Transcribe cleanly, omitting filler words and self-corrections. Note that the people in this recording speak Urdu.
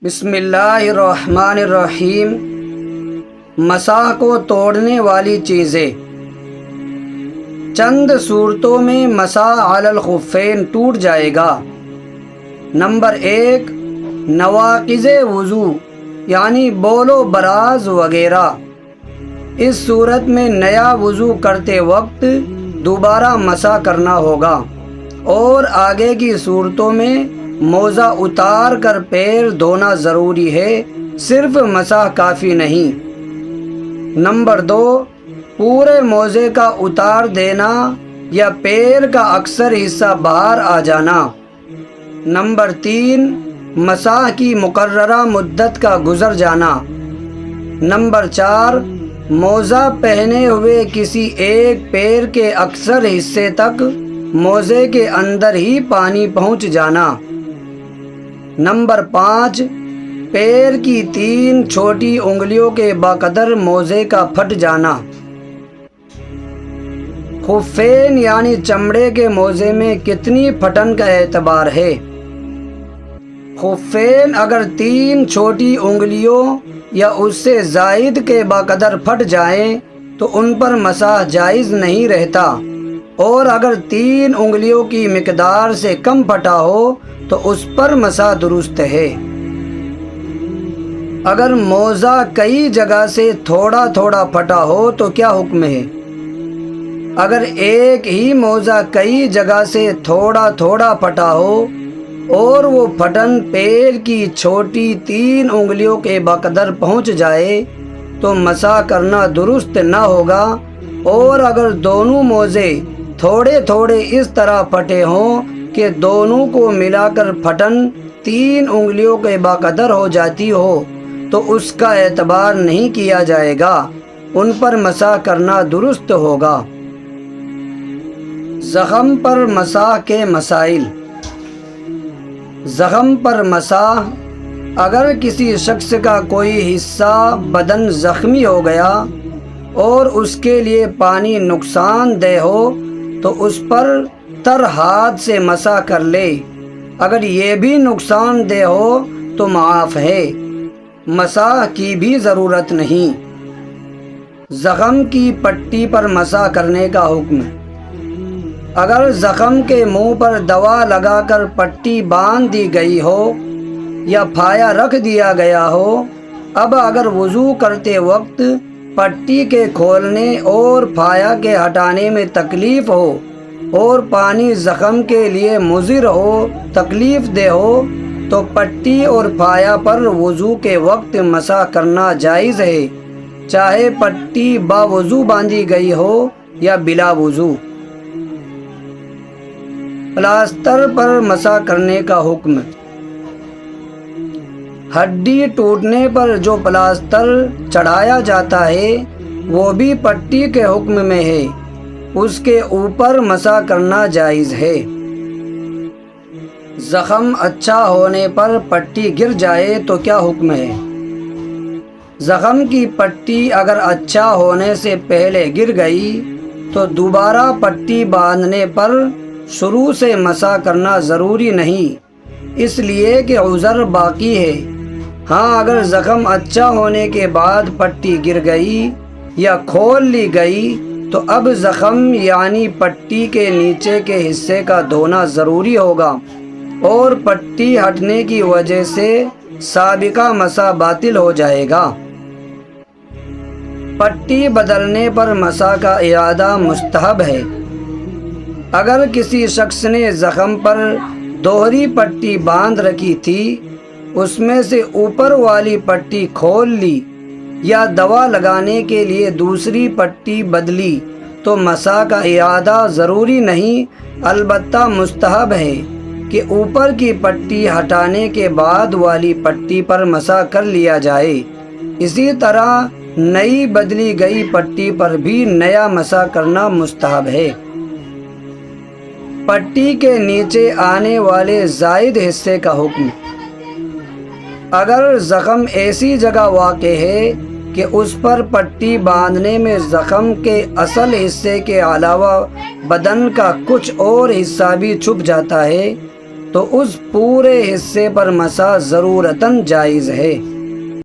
بسم اللہ الرحمن الرحیم۔ مسح کو توڑنے والی چیزیں۔ چند صورتوں میں مسح علی الخفین ٹوٹ جائے گا۔ نمبر 1، نواقض وضو یعنی بول و براز وغیرہ۔ اس صورت میں نیا وضو کرتے وقت دوبارہ مسح کرنا ہوگا، اور آگے کی صورتوں میں موزہ اتار کر پیر دھونا ضروری ہے، صرف مسح کافی نہیں۔ نمبر 2، پورے موزے کا اتار دینا یا پیر کا اکثر حصہ باہر آ جانا۔ نمبر 3، مسح کی مقررہ مدت کا گزر جانا۔ نمبر 4، موزہ پہنے ہوئے کسی ایک پیر کے اکثر حصے تک موزے کے اندر ہی پانی پہنچ جانا۔ نمبر 5، پیر کی 3 چھوٹی انگلیوں کے بقدر موزے کا پھٹ جانا۔ خفین یعنی چمڑے کے موزے میں کتنی پھٹن کا اعتبار ہے؟ خفین اگر 3 چھوٹی انگلیوں یا اس سے زائد کے بقدر پھٹ جائیں تو ان پر مسح جائز نہیں رہتا، اور اگر 3 انگلیوں کی مقدار سے کم پھٹا ہو تو اس پر مسح درست ہے۔ اگر موزہ کئی جگہ سے تھوڑا تھوڑا پھٹا ہو تو کیا حکم ہے؟ اگر ایک ہی موزہ کئی جگہ سے تھوڑا تھوڑا پھٹا ہو اور وہ پھٹن پیر کی چھوٹی 3 انگلیوں کے بقدر پہنچ جائے تو مسح کرنا درست نہ ہوگا، اور اگر دونوں موزے تھوڑے تھوڑے اس طرح پھٹے ہوں کہ دونوں کو ملا کر پھٹن 3 انگلیوں کے بقدر ہو جاتی ہو تو اس کا اعتبار نہیں کیا جائے گا، ان پر مسح کرنا درست ہوگا۔ زخم پر مسح کے مسائل۔ زخم پر مسح: اگر کسی شخص کا کوئی حصہ بدن زخمی ہو گیا اور اس کے لیے پانی نقصان دہ ہو تو اس پر تر ہاتھ سے مسح کر لے، اگر یہ بھی نقصان دہ ہو تو معاف ہے، مسح کی بھی ضرورت نہیں۔ زخم کی پٹی پر مسح کرنے کا حکم۔ اگر زخم کے منہ پر دوا لگا کر پٹی باندھ دی گئی ہو یا پھایا رکھ دیا گیا ہو، اب اگر وضو کرتے وقت پٹی کے کھولنے اور پھایا کے ہٹانے میں تکلیف ہو اور پانی زخم کے لیے مضر ہو، تکلیف دہ ہو، تو پٹی اور پھایا پر وضو کے وقت مسح کرنا جائز ہے، چاہے پٹی باوضو باندھی گئی ہو یا بلا وضو۔ پلاسٹر پر مسح کرنے کا حکم۔ ہڈی ٹوٹنے پر جو پلاسٹر چڑھایا جاتا ہے وہ بھی پٹی کے حکم میں ہے، اس کے اوپر مسح کرنا جائز ہے۔ زخم اچھا ہونے پر پٹی گر جائے تو کیا حکم ہے؟ زخم کی پٹی اگر اچھا ہونے سے پہلے گر گئی تو دوبارہ پٹی باندھنے پر شروع سے مسح کرنا ضروری نہیں، اس لیے کہ عذر باقی ہے۔ ہاں، اگر زخم اچھا ہونے کے بعد پٹی گر گئی یا کھول لی گئی تو اب زخم یعنی پٹی کے نیچے کے حصے کا دھونا ضروری ہوگا، اور پٹی ہٹنے کی وجہ سے سابقہ مسح باطل ہو جائے گا۔ پٹی بدلنے پر مسح کا اعادہ مستحب ہے۔ اگر کسی شخص نے زخم پر دوہری پٹی باندھ رکھی تھی، اس میں سے اوپر والی پٹی کھول لی یا دوا لگانے کے لیے دوسری پٹی بدلی تو مسح کا اعادہ ضروری نہیں، البتہ مستحب ہے کہ اوپر کی پٹی ہٹانے کے بعد والی پٹی پر مسح کر لیا جائے۔ اسی طرح نئی بدلی گئی پٹی پر بھی نیا مسح کرنا مستحب ہے۔ پٹی کے نیچے آنے والے زائد حصے کا حکم۔ اگر زخم ایسی جگہ واقع ہے کہ اس پر پٹی باندھنے میں زخم کے اصل حصے کے علاوہ بدن کا کچھ اور حصہ بھی چھپ جاتا ہے تو اس پورے حصے پر مسح ضرورتاً جائز ہے۔